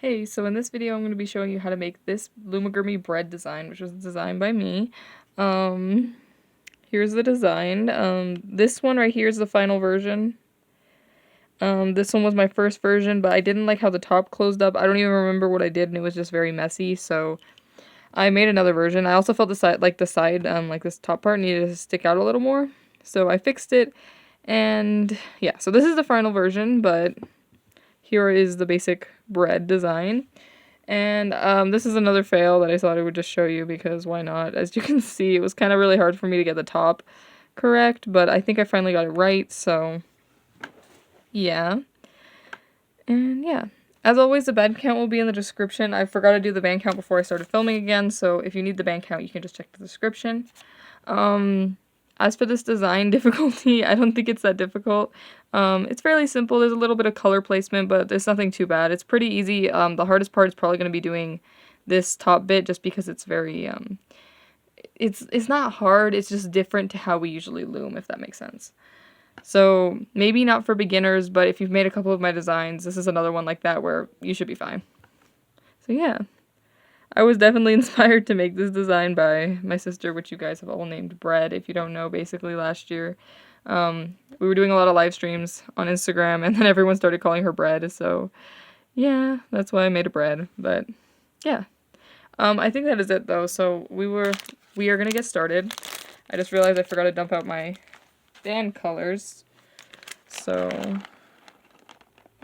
Hey, so in this video I'm going to be showing you how to make this Loomigurumi Bread design, which was designed by me. Um, Here's the design. This one right here is the final version. This one was my first version, but I didn't like how the top closed up. I don't even remember what I did, and it was just very messy, so I made another version. I also felt like this top part needed to stick out a little more, so I fixed it, and yeah, so this is the final version, but here is the basic bread design. And this is another fail that I thought I would just show you because why not? As you can see, it was kind of really hard for me to get the top correct, but I think I finally got it right, so yeah. And yeah. As always, the band count will be in the description. I forgot to do the band count before I started filming again, so if you need the band count, you can just check the description. As for this design difficulty, I don't think it's that difficult. It's fairly simple. There's a little bit of color placement, but it's nothing too bad. It's pretty easy. The hardest part is probably going to be doing this top bit just because it's very, it's not hard, it's just different to how we usually loom, if that makes sense. So maybe not for beginners, but if you've made a couple of my designs, this is another one like that where you should be fine. So yeah. I was definitely inspired to make this design by my sister, which you guys have all named Bread, if you don't know, basically last year. We were doing a lot of live streams on Instagram, and then everyone started calling her Bread, so yeah, that's why I made a bread, but yeah. I think that is it, though, so we are gonna get started. I just realized I forgot to dump out my band colors, so,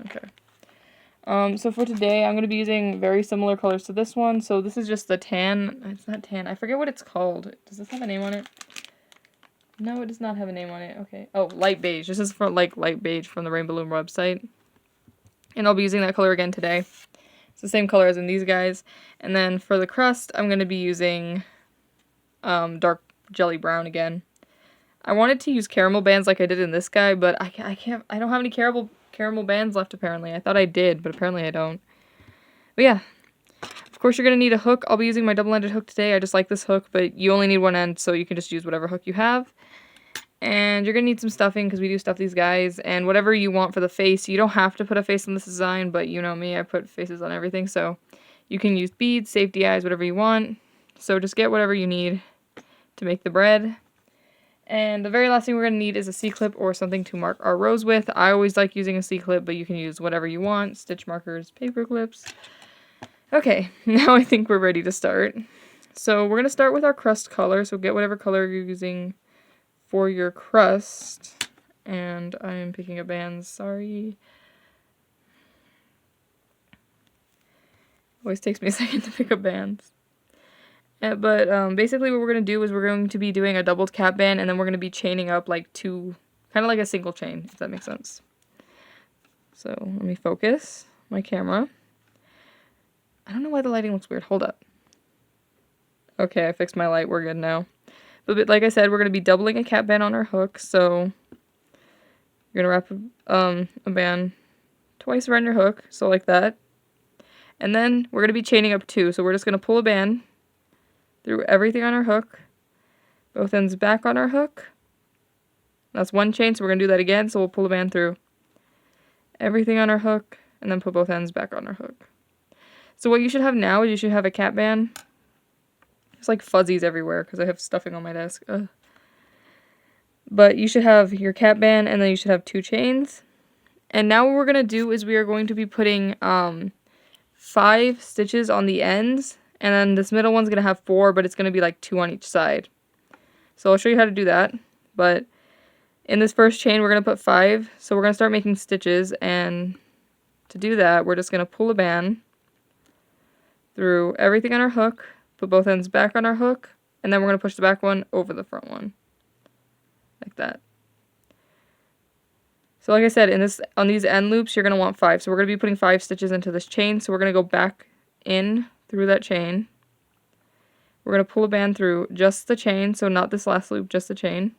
okay. So for today, I'm going to be using very similar colors to this one. So this is just the tan. It's not tan. I forget what it's called. Does this have a name on it? No, it does not have a name on it. Okay. Oh, light beige. This is for like light beige from the Rainbowloom website. And I'll be using that color again today. It's the same color as in these guys. And then for the crust, I'm going to be using dark jelly brown again. I wanted to use caramel bands like I did in this guy, but I don't have any caramel bands left apparently. I thought I did, but apparently I don't. But yeah, of course you're going to need a hook. I'll be using my double-ended hook today. I just like this hook, but you only need one end, so you can just use whatever hook you have. And you're going to need some stuffing, because we do stuff these guys, and whatever you want for the face. You don't have to put a face on this design, but you know me, I put faces on everything, so you can use beads, safety eyes, whatever you want. So just get whatever you need to make the bread. And the very last thing we're going to need is a C-clip or something to mark our rows with. I always like using a C-clip, but you can use whatever you want. Stitch markers, paper clips. Okay, now I think we're ready to start. So we're going to start with our crust color. So get whatever color you're using for your crust. And I am picking up bands, sorry. Always takes me a second to pick up bands. But basically what we're going to do is we're going to be doing a doubled cap band, and then we're going to be chaining up like two, kind of like a single chain, if that makes sense. So let me focus my camera. I don't know why the lighting looks weird. Hold up. Okay, I fixed my light. We're good now. But like I said, we're going to be doubling a cap band on our hook. So you're going to wrap a band twice around your hook. So like that. And then we're going to be chaining up two. So we're just going to pull a band through everything on our hook. Both ends back on our hook. That's one chain, so we're going to do that again. So we'll pull a band through everything on our hook. And then put both ends back on our hook. So what you should have now is you should have a cap band. There's like fuzzies everywhere because I have stuffing on my desk. Ugh. But you should have your cap band, and then you should have two chains. And now what we're going to do is we are going to be putting 5 stitches on the ends. And then this middle one's going to have 4, but it's going to be like 2 on each side. So I'll show you how to do that. But in this first chain, we're going to put 5. So we're going to start making stitches. And to do that, we're just going to pull a band through everything on our hook, put both ends back on our hook, and then we're going to push the back one over the front one. Like that. So like I said, on these end loops, you're going to want 5. So we're going to be putting 5 stitches into this chain. So we're going to go back in through that chain. We're going to pull a band through just the chain, so not this last loop, just the chain.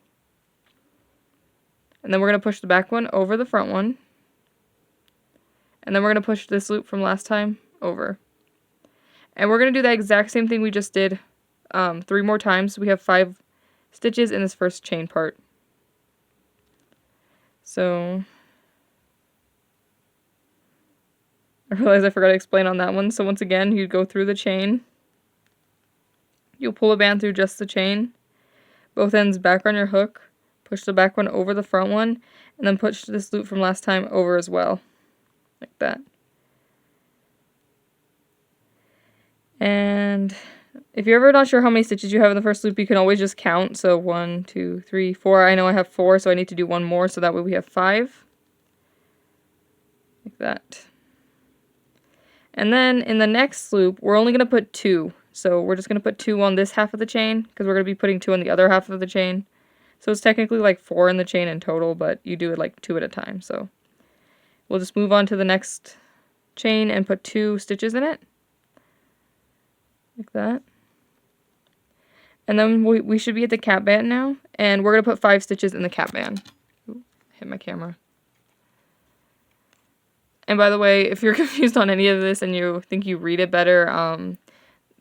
And then we're going to push the back one over the front one. And then we're going to push this loop from last time over. And we're going to do that exact same thing we just did 3 more times. So we have 5 stitches in this first chain part. So I realized I forgot to explain on that one. So once again, you go through the chain. You'll pull a band through just the chain. Both ends back on your hook. Push the back one over the front one. And then push this loop from last time over as well. Like that. And if you're ever not sure how many stitches you have in the first loop, you can always just count. So 1, 2, 3, 4. I know I have 4, so I need to do one more, so that way we have 5. Like that. And then in the next loop, we're only going to put 2. So we're just going to put 2 on this half of the chain, because we're going to be putting 2 on the other half of the chain. So it's technically like 4 in the chain in total, but you do it like 2 at a time. So we'll just move on to the next chain and put 2 stitches in it. Like that. And then we should be at the cap band now, and we're going to put 5 stitches in the cap band. Ooh, hit my camera. And by the way, if you're confused on any of this and you think you read it better,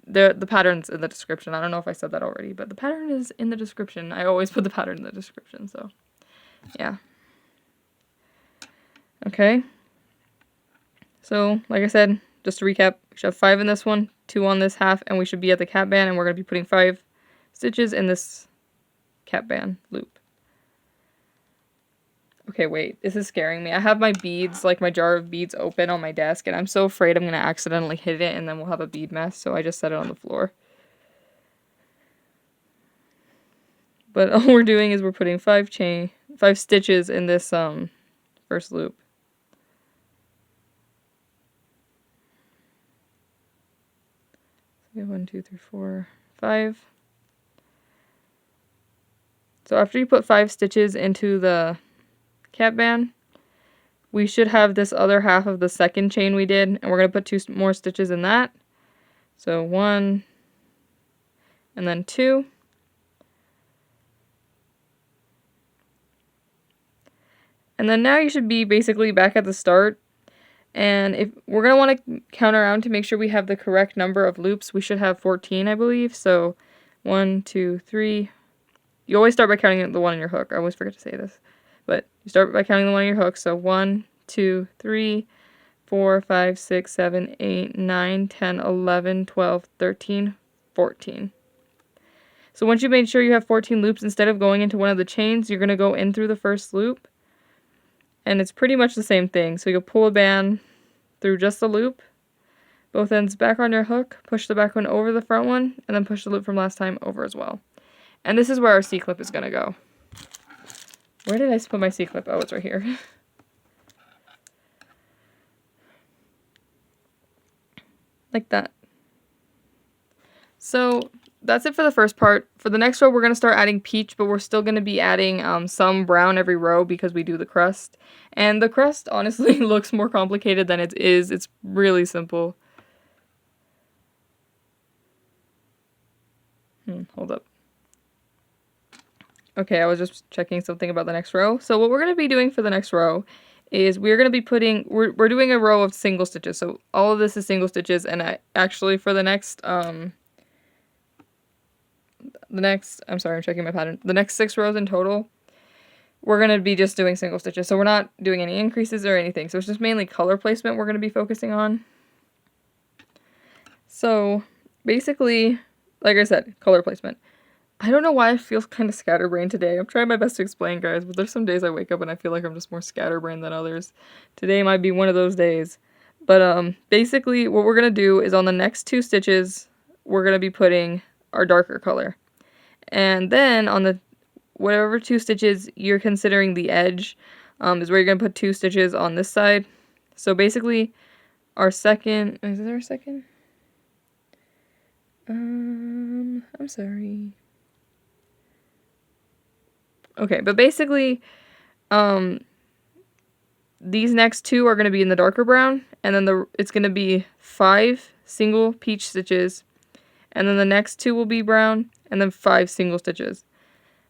the pattern's in the description. I don't know if I said that already, but the pattern is in the description. I always put the pattern in the description, so yeah. Okay. So, like I said, just to recap, we should have 5 in this one, 2 on this half, and we should be at the cap band, and we're going to be putting 5 stitches in this cap band loop. Okay, wait, this is scaring me. I have my beads, like my jar of beads open on my desk, and I'm so afraid I'm going to accidentally hit it and then we'll have a bead mess, so I just set it on the floor. But all we're doing is we're putting 5 stitches in this first loop. So 1, 2, 3, 4, 5. So after you put 5 stitches into the cap band, we should have this other half of the second chain we did, and we're going to put 2 more stitches in that. So 1 and then 2. And then now you should be basically back at the start. And if we're going to want to count around to make sure we have the correct number of loops, we should have 14, I believe. So 1, 2, 3. You always start by counting the one on your hook. I always forget to say this. But you start by counting the one on your hook. So 1, 2, 3, 4, 5, 6, 7, 8, 9, 10, 11, 12, 13, 14. So once you made sure you have 14 loops, instead of going into one of the chains, you're going to go in through the first loop. And it's pretty much the same thing. So you'll pull a band through just the loop, both ends back on your hook, push the back one over the front one, and then push the loop from last time over as well. And this is where our C-clip is going to go. Where did I put my C-clip? Oh, it's right here. Like that. So that's it for the first part. For the next row, we're going to start adding peach, but we're still going to be adding some brown every row because we do the crust. And the crust honestly looks more complicated than it is. It's really simple. Hold up. Okay, I was just checking something about the next row. So what we're going to be doing for the next row is we're going to be putting, we're doing a row of single stitches. So all of this is single stitches, and actually for the next, I'm checking my pattern. The next 6 rows in total, we're going to be just doing single stitches. So we're not doing any increases or anything. So it's just mainly color placement we're going to be focusing on. So basically, like I said, color placement. I don't know why I feel kind of scatterbrained today. I'm trying my best to explain, guys, but there's some days I wake up and I feel like I'm just more scatterbrained than others. Today might be one of those days. But basically what we're going to do is on the next 2 stitches, we're going to be putting our darker color. And then on the whatever 2 stitches you're considering the edge is where you're going to put 2 stitches on this side. So basically our second, is there a second? I'm sorry. Okay, but basically, these next 2 are going to be in the darker brown, and then it's going to be 5 single peach stitches, and then the next 2 will be brown, and then 5 single stitches.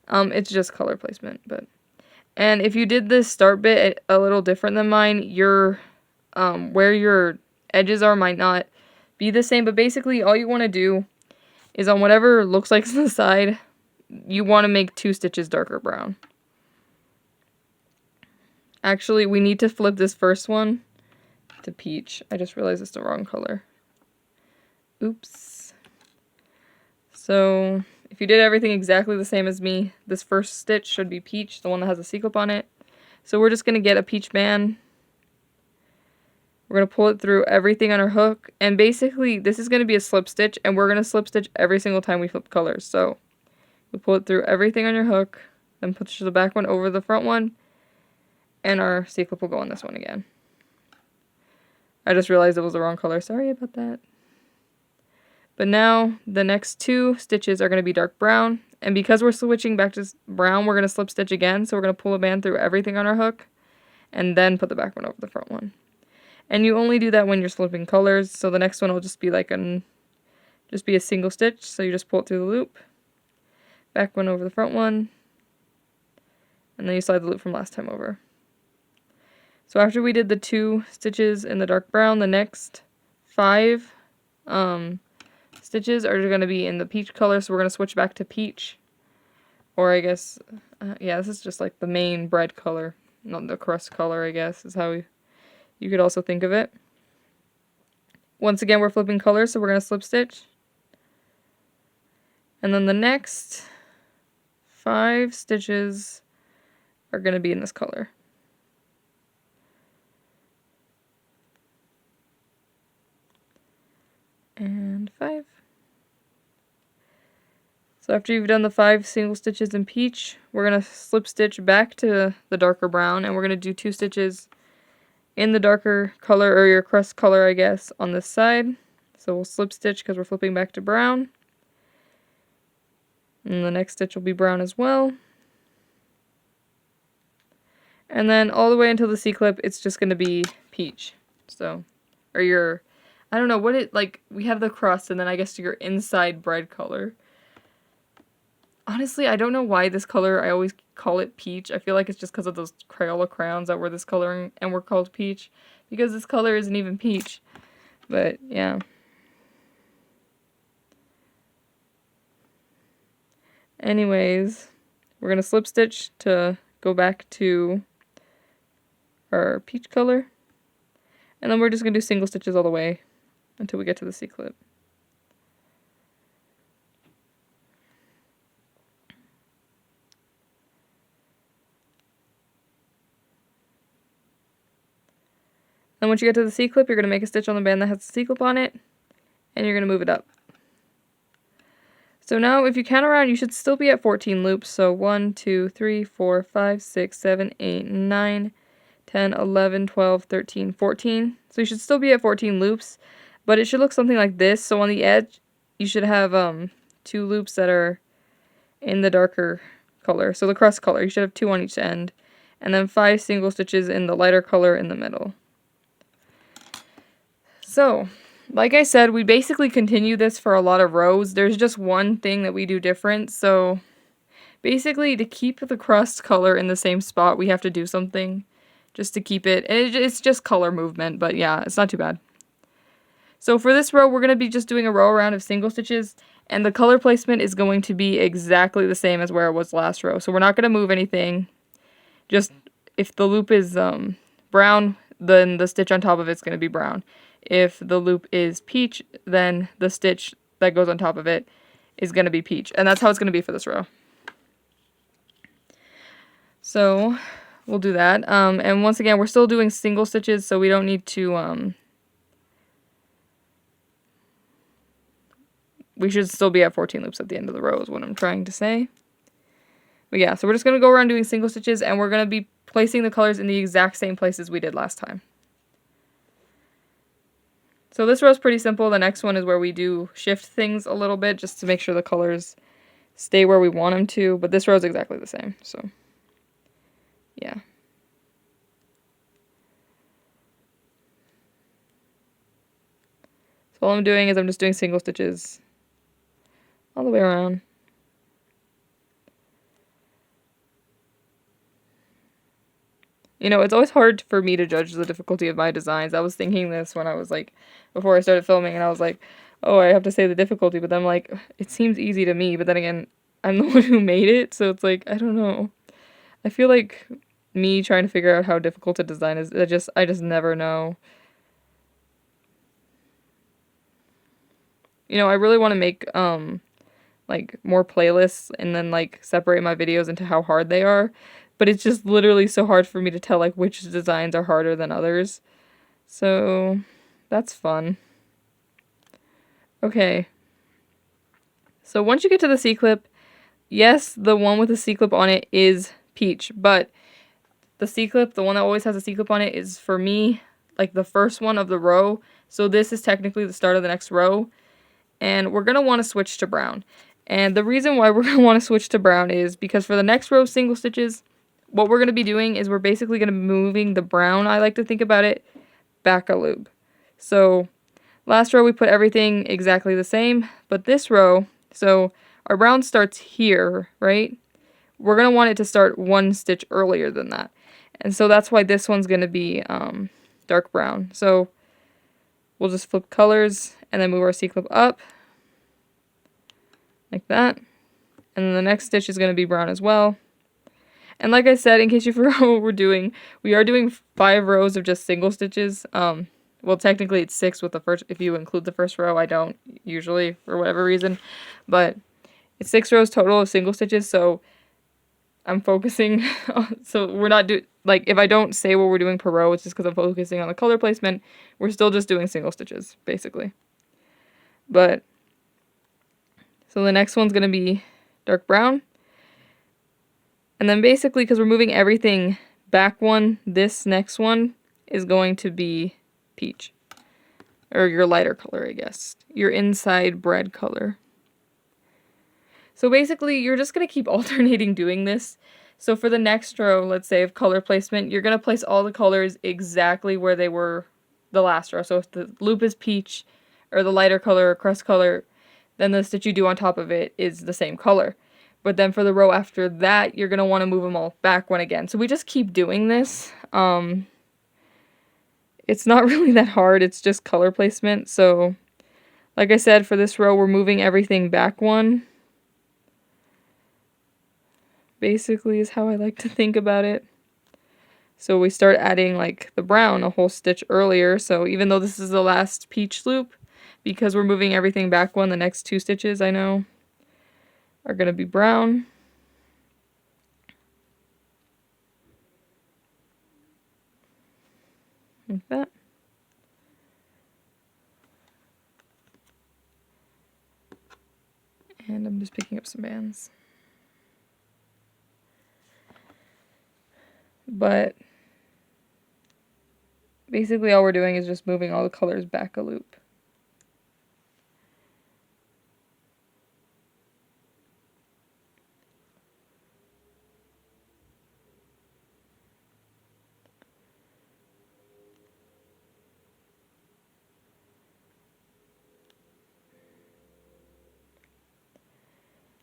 It's just color placement, and if you did this start bit a little different than mine, your where your edges are might not be the same, but basically all you want to do is on whatever looks like the side, you want to make 2 stitches darker brown. Actually, we need to flip this first one to peach. I just realized it's the wrong color. Oops. So if you did everything exactly the same as me, this first stitch should be peach, the one that has a C-clip on it. So we're just going to get a peach band. We're going to pull it through everything on our hook. And basically, this is going to be a slip stitch, and we're going to slip stitch every single time we flip colors. So we pull it through everything on your hook, then push the back one over the front one, and our C-clip will go on this one again. I just realized it was the wrong color. Sorry about that. But now, the next 2 stitches are going to be dark brown. And because we're switching back to brown, we're going to slip stitch again. So we're going to pull a band through everything on our hook, and then put the back one over the front one. And you only do that when you're slipping colors. So the next one will just be like a single stitch. So you just pull it through the loop, back one over the front one, and then you slide the loop from last time over. So after we did the 2 stitches in the dark brown, the next 5 stitches are going to be in the peach color, so we're going to switch back to peach. Or I guess, yeah, this is just like the main bread color, not the crust color, I guess, is how you could also think of it. Once again, we're flipping colors, so we're going to slip stitch. And then the next 5 stitches are going to be in this color. And 5. So after you've done the 5 single stitches in peach, we're going to slip stitch back to the darker brown, and we're going to do 2 stitches in the darker color, or your crust color, I guess, on this side. So we'll slip stitch because we're flipping back to brown. And the next stitch will be brown as well. And then all the way until the C-clip, it's just going to be peach. So, or your, I don't know, what it, like, we have the crust, and then I guess your inside bread color. Honestly, I don't know why this color, I always call it peach. I feel like it's just because of those Crayola crayons that were this coloring and were called peach. Because this color isn't even peach. But, yeah. Anyways, we're going to slip stitch to go back to our peach color. And then we're just going to do single stitches all the way until we get to the C-clip. Then once you get to the C-clip, you're going to make a stitch on the band that has the C-clip on it, and you're going to move it up. So now, if you count around, you should still be at 14 loops. So 1, 2, 3, 4, 5, 6, 7, 8, 9, 10, 11, 12, 13, 14. So you should still be at 14 loops, but it should look something like this. So on the edge, you should have 2 loops that are in the darker color. So the crust color, you should have 2 on each end, and then 5 single stitches in the lighter color in the middle. So, like I said, we basically continue this for a lot of rows. There's just one thing that we do different. So, basically, to keep the crust color in the same spot, we have to do something just to keep it. It's just color movement, but yeah, it's not too bad. So, for this row, we're going to be just doing a row around of single stitches, and the color placement is going to be exactly the same as where it was last row. So, we're not going to move anything. Just, if the loop is brown, then the stitch on top of it's going to be brown. If the loop is peach, then the stitch that goes on top of it is going to be peach. And that's how it's going to be for this row. So, we'll do that. And once again, we're still doing single stitches, so we don't need to... we should still be at 14 loops at the end of the row is what I'm trying to say. But yeah, so we're just going to go around doing single stitches, and we're going to be placing the colors in the exact same places we did last time. So this row is pretty simple. The next one is where we do shift things a little bit just to make sure the colors stay where we want them to. But this row is exactly the same. So, yeah. So all I'm doing is I'm just doing single stitches all the way around. You know, it's always hard for me to judge the difficulty of my designs. I was thinking this when I was like, before I started filming, and I was like, oh, I have to say the difficulty, but then I'm like, it seems easy to me, but then again, I'm the one who made it, so it's like, I don't know. I feel like me trying to figure out how difficult a design is, I just never know. You know, I really want to make, like, more playlists and then, like, separate my videos into how hard they are. But it's just literally so hard for me to tell, like, which designs are harder than others. So, that's fun. Okay. So once you get to the C-clip, yes, the one with the C-clip on it is peach, but the C-clip, the one that always has a C-clip on it, is, for me, like, the first one of the row. So this is technically the start of the next row, and we're going to want to switch to brown. And the reason why we're going to want to switch to brown is because for the next row of single stitches, what we're going to be doing is we're basically going to be moving the brown, I like to think about it, back a loop. So last row we put everything exactly the same, but this row, so our brown starts here, right? We're going to want it to start one stitch earlier than that. And so that's why this one's going to be dark brown. So we'll just flip colors and then move our C-clip up like that. And then the next stitch is going to be brown as well. And like I said, in case you forgot what we're doing, we are doing 5 rows of just single stitches. Well, technically it's 6 with the first, if you include the first row. I don't usually, for whatever reason. But it's 6 rows total of single stitches, so I'm focusing, so we're not like, if I don't say what we're doing per row, it's just because I'm focusing on the color placement. We're still just doing single stitches, basically. But, so the next one's going to be dark brown. And then basically, because we're moving everything back one, this next one is going to be peach. Or your lighter color, I guess. Your inside bread color. So basically, you're just going to keep alternating doing this. So for the next row, let's say, of color placement, you're going to place all the colors exactly where they were the last row. So if the loop is peach, or the lighter color, or crust color, then the stitch you do on top of it is the same color. But then for the row after that, you're going to want to move them all back one again. So we just keep doing this. It's not really that hard. It's just color placement. So, like I said, for this row, we're moving everything back one. Basically is how I like to think about it. So we start adding, like, the brown a whole stitch earlier. So even though this is the last peach loop, because we're moving everything back one, the next 2 stitches, I know, are going to be brown. Like that. And I'm just picking up some bands. But basically all we're doing is just moving all the colors back a loop.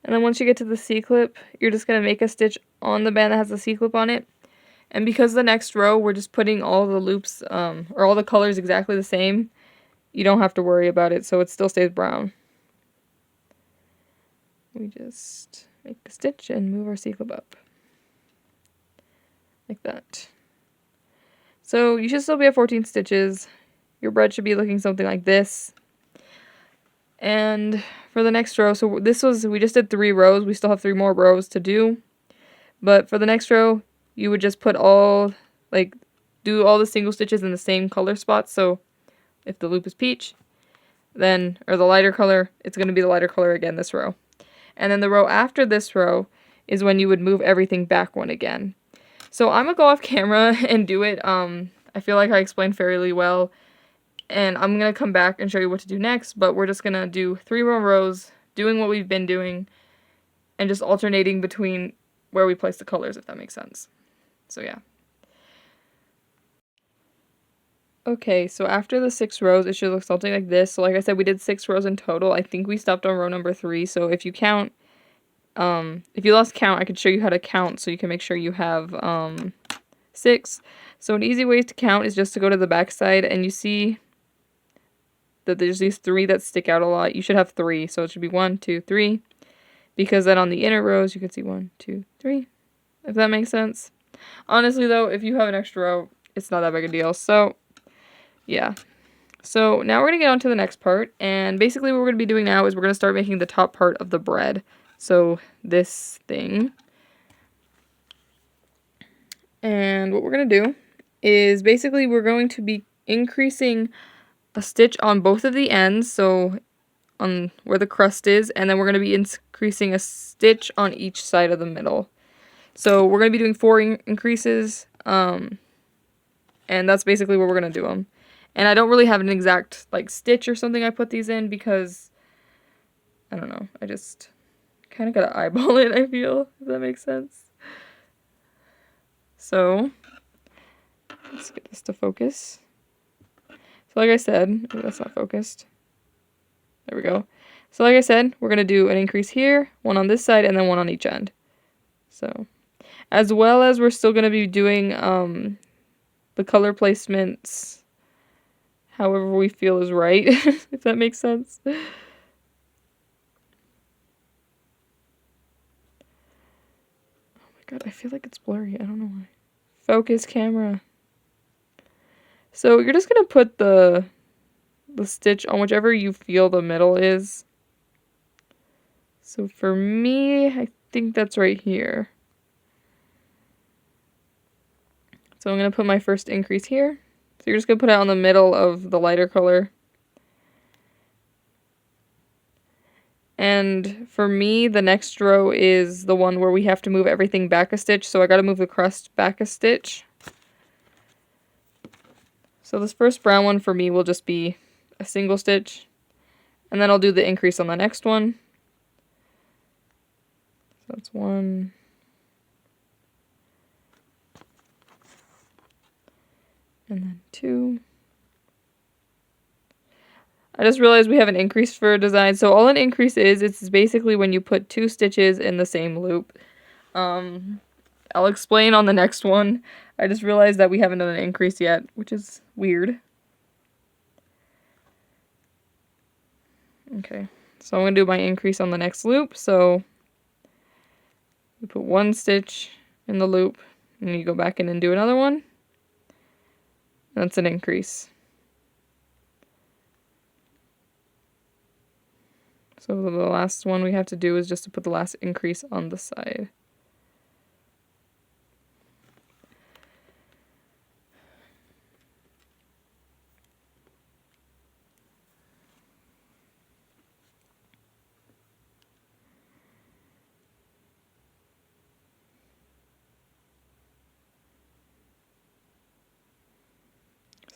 And then once you get to the C-clip, you're just going to make a stitch on the band that has the C-clip on it. And because the next row, we're just putting all the loops, or all the colors exactly the same, you don't have to worry about it, so it still stays brown. We just make a stitch and move our C-clip up. Like that. So you should still be at 14 stitches. Your bread should be looking something like this. And for the next row, so we just did 3 rows. We still have 3 more rows to do. But for the next row, you would just put all, like, do all the single stitches in the same color spots. So if the loop is peach, then, or the lighter color, it's going to be the lighter color again this row. And then the row after this row is when you would move everything back one again. So I'm going to go off camera and do it. I feel like I explained fairly well. And I'm going to come back and show you what to do next. But we're just going to do 3 more rows, doing what we've been doing, and just alternating between where we place the colors, if that makes sense. So yeah. Okay, so after the 6 rows, it should look something like this. So like I said, we did 6 rows in total. I think we stopped on row number 3. So if you count, if you lost count, I could show you how to count so you can make sure you have 6. So an easy way to count is just to go to the back side, and you see that there's these 3 that stick out a lot. You should have 3, so it should be 1, 2, 3. Because then on the inner rows, you can see 1, 2, 3. If that makes sense. Honestly, though, if you have an extra row, it's not that big a deal. So, yeah. So now we're going to get on to the next part, and basically what we're going to be doing now is we're going to start making the top part of the bread. So this thing. And what we're going to do is basically we're going to be increasing a stitch on both of the ends, so on where the crust is, and then we're going to be increasing a stitch on each side of the middle. So we're going to be doing 4 increases, and that's basically where we're going to do them. And I don't really have an exact, like, stitch or something I put these in because, I don't know, I just kind of got to eyeball it, I feel, if that makes sense. So, let's get this to focus. So like I said, oh, that's not focused. There we go. So like I said, we're going to do an increase here, one on this side, and then one on each end. So, as well as we're still going to be doing the color placements however we feel is right, if that makes sense. Oh my god, I feel like it's blurry. I don't know why. Focus camera. So you're just going to put the stitch on whichever you feel the middle is. So for me, I think that's right here. So I'm going to put my first increase here. So you're just going to put it on the middle of the lighter color. And for me, the next row is the one where we have to move everything back a stitch. So I got to move the crust back a stitch. So this first brown one for me will just be a single stitch. And then I'll do the increase on the next one. So that's 1. And then 2. I just realized we have an increase for design. So all an increase is, it's basically when you put 2 stitches in the same loop. I'll explain on the next one. I just realized that we haven't done an increase yet, which is weird. Okay, so I'm going to do my increase on the next loop. So you put 1 stitch in the loop, and you go back in and do another one. That's an increase. So the last one we have to do is just to put the last increase on the side.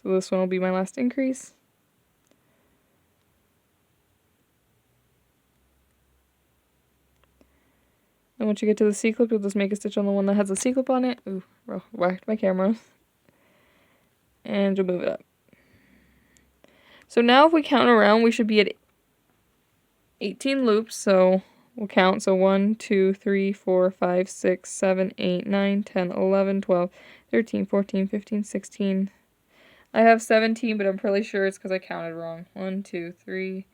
So this one will be my last increase. And once you get to the C-clip, you'll just make a stitch on the one that has a C-clip on it. Ooh, whacked my camera. And you'll move it up. So now if we count around, we should be at 18 loops. So we'll count. So 1, 2, 3, 4, 5, 6, 7, 8, 9, 10, 11, 12, 13, 14, 15, 16. I have 17, but I'm pretty sure it's because I counted wrong. 1, 2, 3,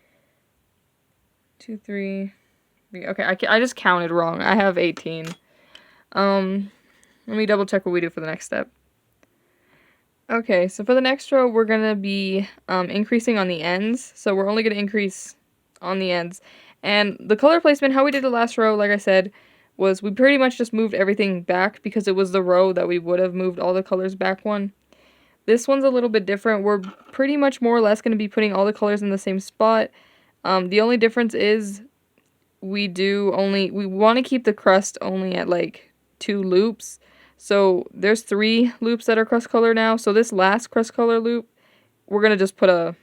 2, 3. Okay, I just counted wrong. I have 18. Let me double check what we do for the next step. Okay, so for the next row, we're going to be increasing on the ends. So we're only going to increase on the ends. And the color placement, how we did the last row, like I said, was we pretty much just moved everything back because it was the row that we would have moved all the colors back one. This one's a little bit different. We're pretty much more or less going to be putting all the colors in the same spot. The only difference is we want to keep the crust only at like 2 loops. So there's 3 loops that are crust color now. So this last crust color loop, we're going to just put a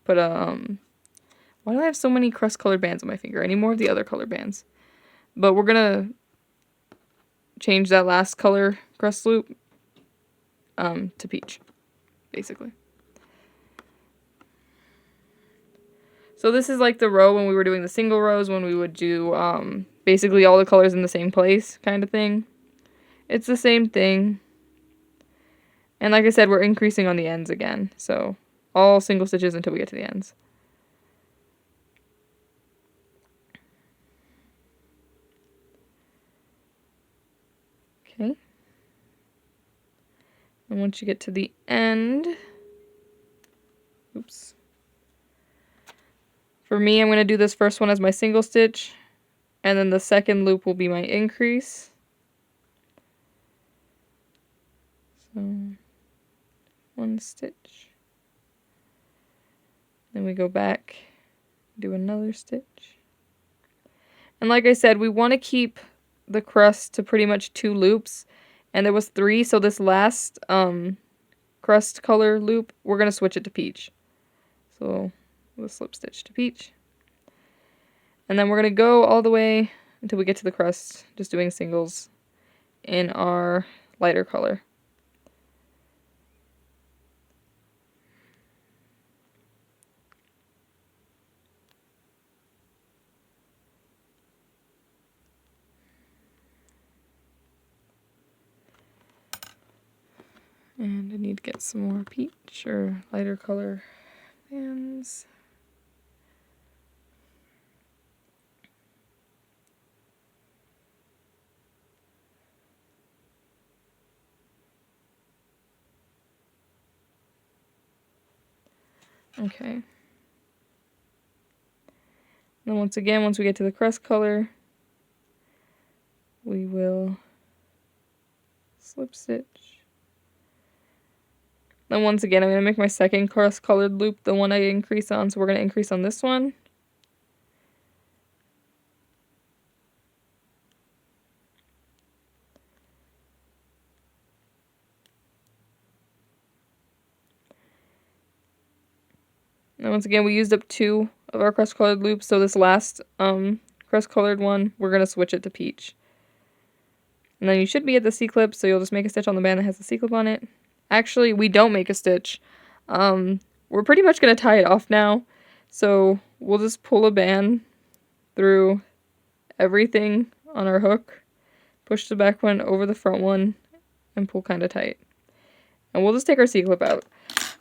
why do I have so many crust colored bands on my finger? I need more of the other color bands. But we're going to change that last color crust loop to peach, basically. So this is like the row when we were doing the single rows, when we would do basically all the colors in the same place kind of thing. It's the same thing. And like I said, we're increasing on the ends again. So all single stitches until we get to the ends. Okay. And once you get to the end, Oops. For me, I'm going to do this first one as my single stitch, and then the second loop will be my increase. So, one stitch. Then we go back, do another stitch. And like I said, we want to keep the crust to pretty much 2 loops, and there was 3, so this last crust color loop, we're going to switch it to peach. So we'll slip stitch to peach. And then we're going to go all the way until we get to the crust, just doing singles in our lighter color. And I need to get some more peach or lighter color bands. Okay. Then once again, once we get to the crust color, we will slip stitch. Then once again, I'm going to make my second crust colored loop the one I increase on, so we're going to increase on this one. And once again, we used up 2 of our crust colored loops, so this last crust colored one, we're going to switch it to peach. And then you should be at the C-clip, so you'll just make a stitch on the band that has the C-clip on it. Actually, we don't make a stitch. We're pretty much going to tie it off now. So we'll just pull a band through everything on our hook, push the back one over the front one, and pull kind of tight. And we'll just take our C-clip out.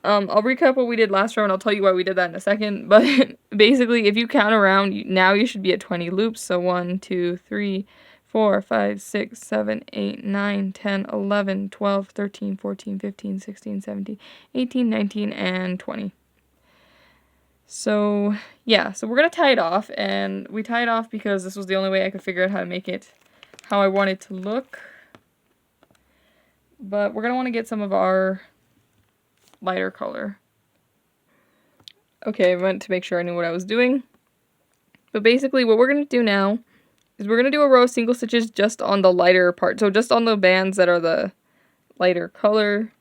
I'll recap what we did last row, and I'll tell you why we did that in a second. But basically, if you count around, now you should be at 20 loops. So 1, 2, 3, 4, 5, 6, 7, 8, 9, 10, 11, 12, 13, 14, 15, 16, 17, 18, 19, and 20. So, yeah, so we're going to tie it off, and we tie it off because this was the only way I could figure out how to make it how I want it to look. But we're going to want to get some of our lighter color. Okay, I went to make sure I knew what I was doing. But basically what we're going to do now is we're going to do a row of single stitches just on the lighter part. So just on the bands that are the lighter color.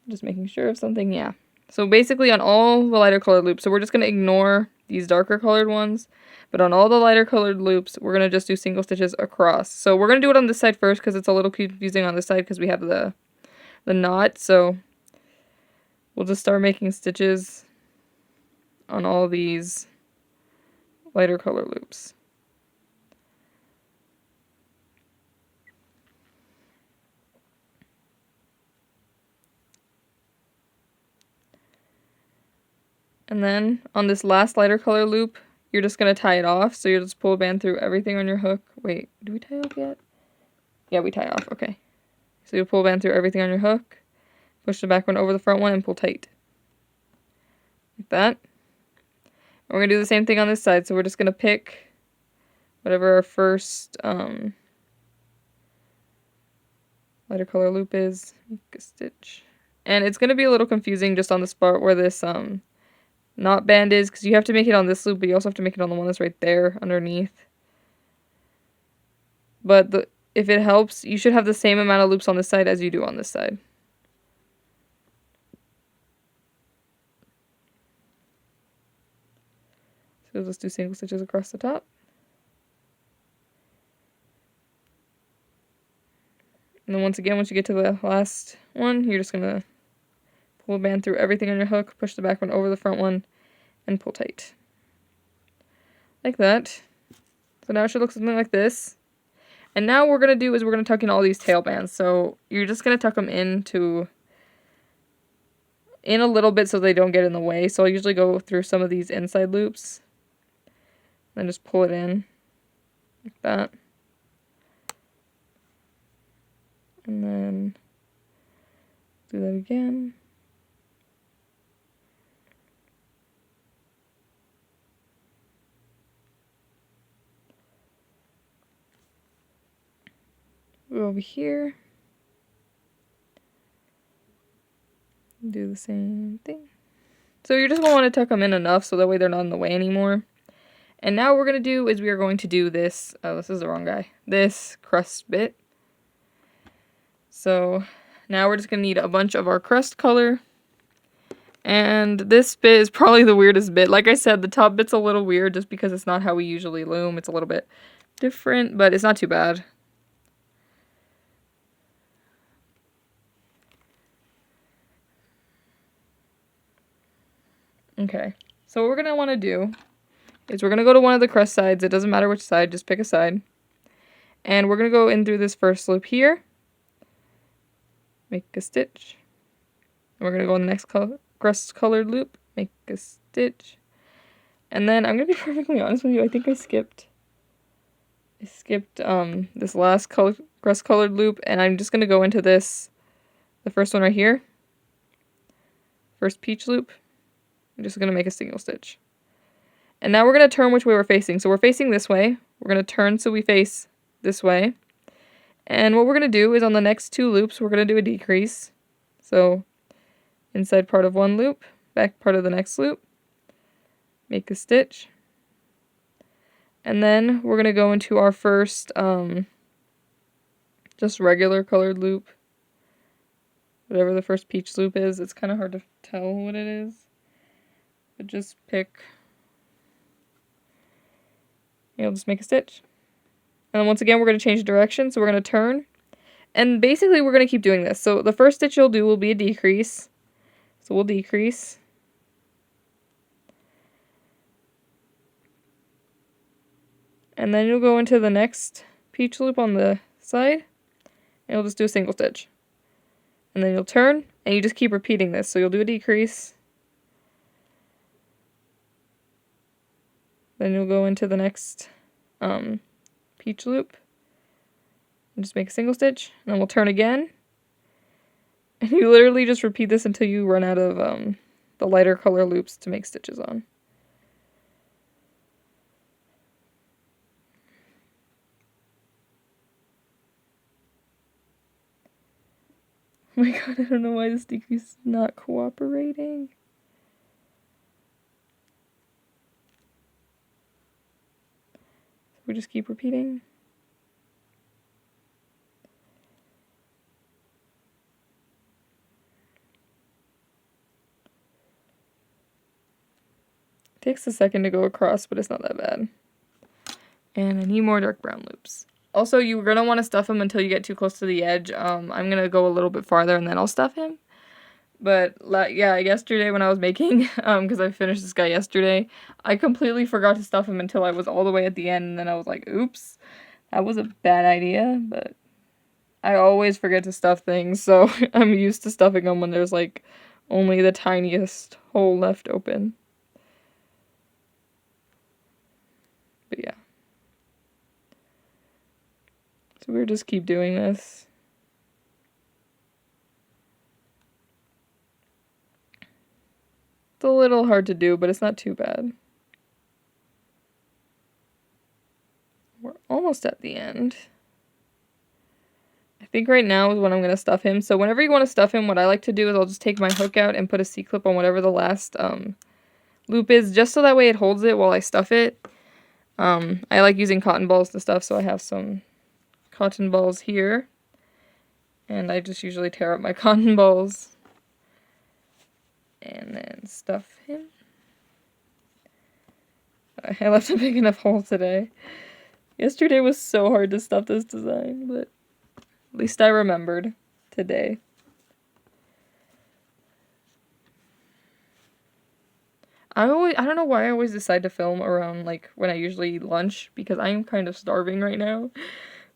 Just making sure of something, yeah. So basically on all the lighter colored loops, so we're just going to ignore these darker colored ones. But on all the lighter colored loops, we're going to just do single stitches across. So we're going to do it on this side first because it's a little confusing on this side because we have the knot. So we'll just start making stitches on all these lighter color loops. And then on this last lighter color loop, you're just going to tie it off. So you'll just pull a band through everything on your hook. Wait, do we tie off yet? Yeah, we tie off. Okay. So you'll pull a band through everything on your hook, push the back one over the front one, and pull tight. Like that. And we're going to do the same thing on this side. So we're just going to pick whatever our first lighter color loop is. Make a stitch. And it's going to be a little confusing just on the spot where this knot band is, because you have to make it on this loop, but you also have to make it on the one that's right there underneath. But if it helps, you should have the same amount of loops on this side as you do on this side. So let's do single stitches across the top. And then once again, once you get to the last one, you're just going to pull a band through everything on your hook, push the back one over the front one, and pull tight. Like that. So now it should look something like this. And now what we're going to do is we're going to tuck in all these tail bands. So you're just going to tuck them in a little bit so they don't get in the way. So I usually go through some of these inside loops. Then just pull it in like that. And then do that again. Go over here. Do the same thing. So you're just going to want to tuck them in enough so that way they're not in the way anymore. And now what we're going to do is we are going to do this. Oh, this is the wrong guy. This crust bit. So now we're just going to need a bunch of our crust color. And this bit is probably the weirdest bit. Like I said, the top bit's a little weird just because it's not how we usually loom. It's a little bit different, but it's not too bad. Okay, so what we're going to want to do is we're going to go to one of the crust sides. It doesn't matter which side, just pick a side. And we're going to go in through this first loop here. Make a stitch. And we're going to go in the next crust colored loop. Make a stitch. And then I'm going to be perfectly honest with you. I think I skipped this last crust colored loop. And I'm just going to go into this, the first one right here. First peach loop. I'm just going to make a single stitch. And now we're going to turn which way we're facing. So we're facing this way. We're going to turn so we face this way. And what we're going to do is on the next two loops, we're going to do a decrease. So inside part of one loop, back part of the next loop. Make a stitch. And then we're going to go into our first just regular colored loop. Whatever the first peach loop is. It's kind of hard to tell what it is. But just pick, you'll just make a stitch. And then once again, we're going to change direction. So we're going to turn. And basically, we're going to keep doing this. So the first stitch you'll do will be a decrease. So we'll decrease. And then you'll go into the next peach loop on the side. And you'll just do a single stitch. And then you'll turn. And you just keep repeating this. So you'll do a decrease. Then you'll go into the next peach loop and just make a single stitch, and then we'll turn again. And you literally just repeat this until you run out of the lighter color loops to make stitches on. Oh my god, I don't know why this decrease is not cooperating. We just keep repeating. It takes a second to go across, but it's not that bad. And I need more dark brown loops. Also, you're going to want to stuff him until you get too close to the edge. I'm going to go a little bit farther and then I'll stuff him. But yeah, yesterday when I was making, because I finished this guy yesterday, I completely forgot to stuff him until I was all the way at the end, and then I was like, oops, that was a bad idea, but I always forget to stuff things, so I'm used to stuffing them when there's like only the tiniest hole left open. But yeah. So we'll just keep doing this. It's a little hard to do, but it's not too bad. We're almost at the end. I think right now is when I'm going to stuff him. So whenever you want to stuff him, what I like to do is I'll just take my hook out and put a C-clip on whatever the last loop is, just so that way it holds it while I stuff it. I like using cotton balls to stuff, so I have some cotton balls here. And I just usually tear up my cotton balls. And then stuff him. I left a big enough hole today. Yesterday was so hard to stuff this design, but at least I remembered today. I don't know why I always decide to film around like when I usually eat lunch, because I'm kind of starving right now.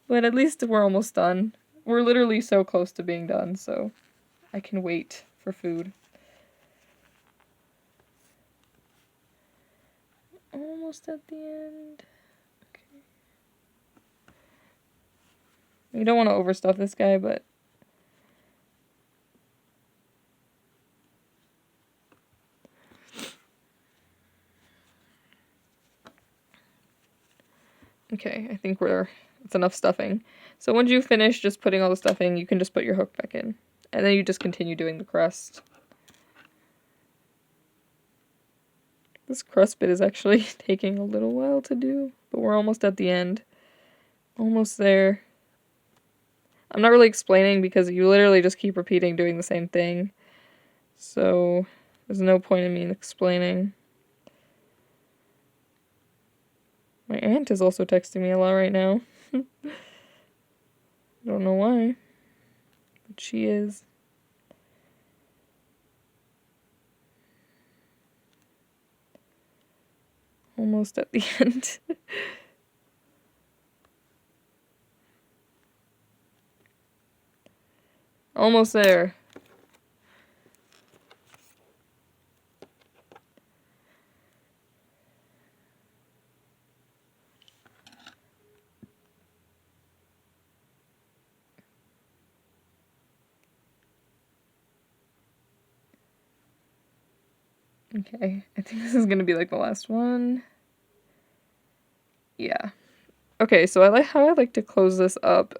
But at least we're almost done. We're literally so close to being done, so I can wait for food. Almost at the end. Okay. You don't want to overstuff this guy, but okay, I think we're It's enough stuffing. So once you finish just putting all the stuffing, you can just put your hook back in. And then you just continue doing the crust. This crust bit is actually taking a little while to do, but we're almost at the end. Almost there. I'm not really explaining because you literally just keep repeating doing the same thing. So there's no point in me explaining. My aunt is also texting me a lot right now. I don't know why, but she is. Almost at the end. Almost there. Okay, I think this is gonna be like the last one. Yeah. Okay, so how I like to close this up,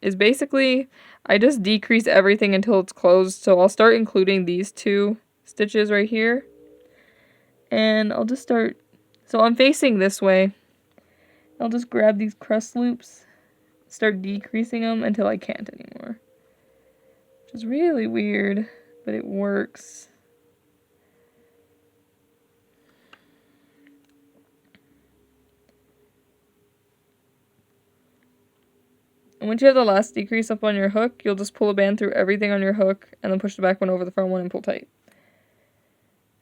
is basically I just decrease everything until it's closed. So I'll start including these 2 stitches right here. And I'll just start, so I'm facing this way. I'll just grab these crust loops, start decreasing them until I can't anymore. Which is really weird, but it works. And once you have the last decrease up on your hook, you'll just pull a band through everything on your hook and then push the back one over the front one and pull tight.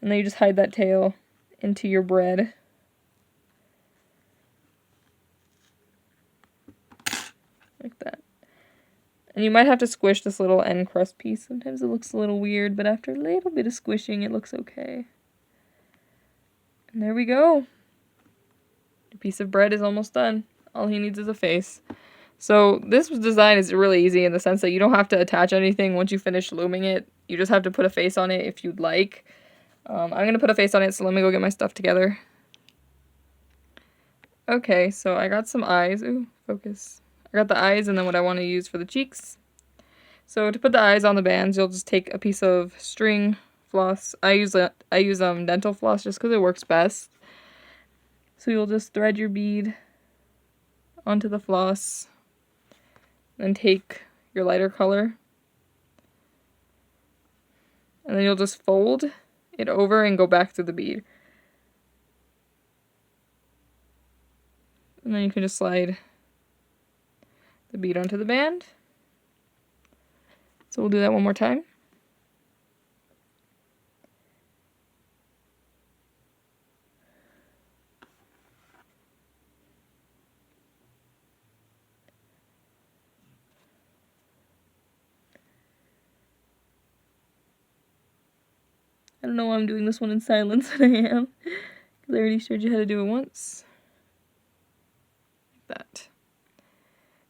And then you just hide that tail into your bread. Like that. And you might have to squish this little end crust piece. Sometimes it looks a little weird, but after a little bit of squishing, it looks okay. And there we go. Your piece of bread is almost done. All he needs is a face. So this design is really easy in the sense that you don't have to attach anything once you finish looming it. You just have to put a face on it if you'd like. I'm going to put a face on it, so let me go get my stuff together. Okay, so I got some eyes. Ooh, focus. I got the eyes and then what I want to use for the cheeks. So to put the eyes on the bands, you'll just take a piece of string floss. I use dental floss just because it works best. So you'll just thread your bead onto the floss. Then take your lighter color. And then you'll just fold it over and go back through the bead. And then you can just slide the bead onto the band. So we'll do that one more time. I don't know why I'm doing this one in silence, but I am. Because I already showed you how to do it once. Like that.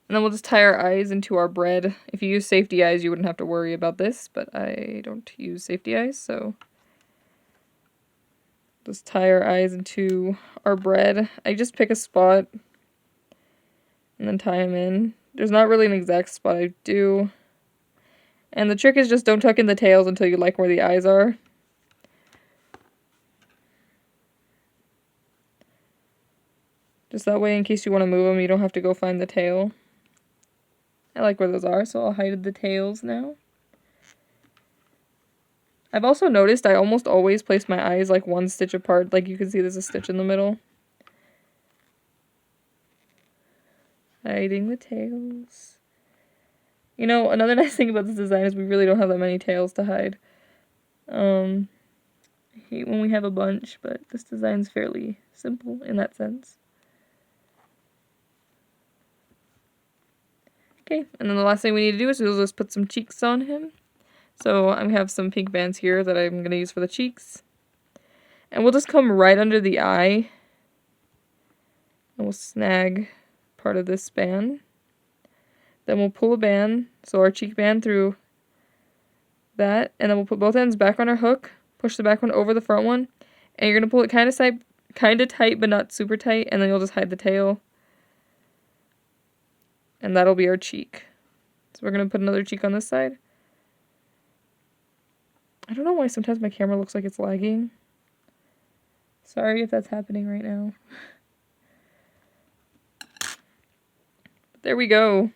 And then we'll just tie our eyes into our bread. If you use safety eyes, you wouldn't have to worry about this, but I don't use safety eyes, so just tie our eyes into our bread. I just pick a spot and then tie them in. There's not really an exact spot I do. And the trick is just don't tuck in the tails until you like where the eyes are. Just that way, in case you want to move them, you don't have to go find the tail. I like where those are, so I'll hide the tails now. I've also noticed I almost always place my eyes like one stitch apart. Like you can see there's a stitch in the middle. Hiding the tails. You know, another nice thing about this design is we really don't have that many tails to hide. I hate when we have a bunch, but this design's fairly simple in that sense. Okay, and then the last thing we need to do is we'll just put some cheeks on him. So I have some pink bands here that I'm going to use for the cheeks. And we'll just come right under the eye. And we'll snag part of this band. Then we'll pull a band, so our cheek band through that. And then we'll put both ends back on our hook. Push the back one over the front one. And you're going to pull it kind of tight, but not super tight. And then you'll just hide the tail. and that'll be our cheek. So we're going to put another cheek on this side. I don't know why sometimes my camera looks like it's lagging. Sorry if that's happening right now. But there we go.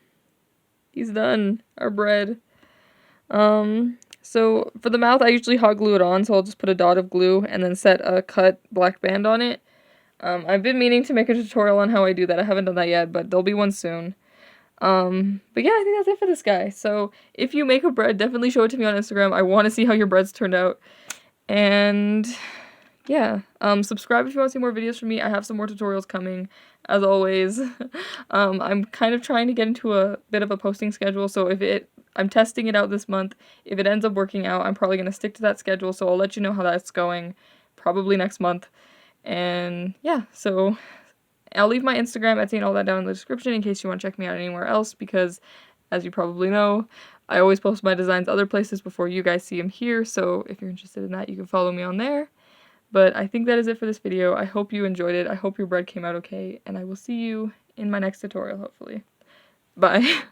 He's done. Our bread. So for the mouth, I usually hot glue it on, so I'll just put a dot of glue and then set a cut black band on it. I've been meaning to make a tutorial on how I do that. I haven't done that yet, but there'll be one soon. But yeah, I think that's it for this guy. So if you make a bread, definitely show it to me on Instagram. I want to see how your breads turned out. And yeah, subscribe if you want to see more videos from me. I have some more tutorials coming, as always. I'm kind of trying to get into a bit of a posting schedule, so I'm testing it out this month. If it ends up working out, I'm probably going to stick to that schedule, so I'll let you know how that's going, probably next month. And yeah, so I'll leave my Instagram, Etsy, and all that down in the description in case you want to check me out anywhere else, because as you probably know, I always post my designs other places before you guys see them here, so if you're interested in that, you can follow me on there. But I think that is it for this video. I hope you enjoyed it. I hope your bread came out okay, and I will see you in my next tutorial, hopefully. Bye.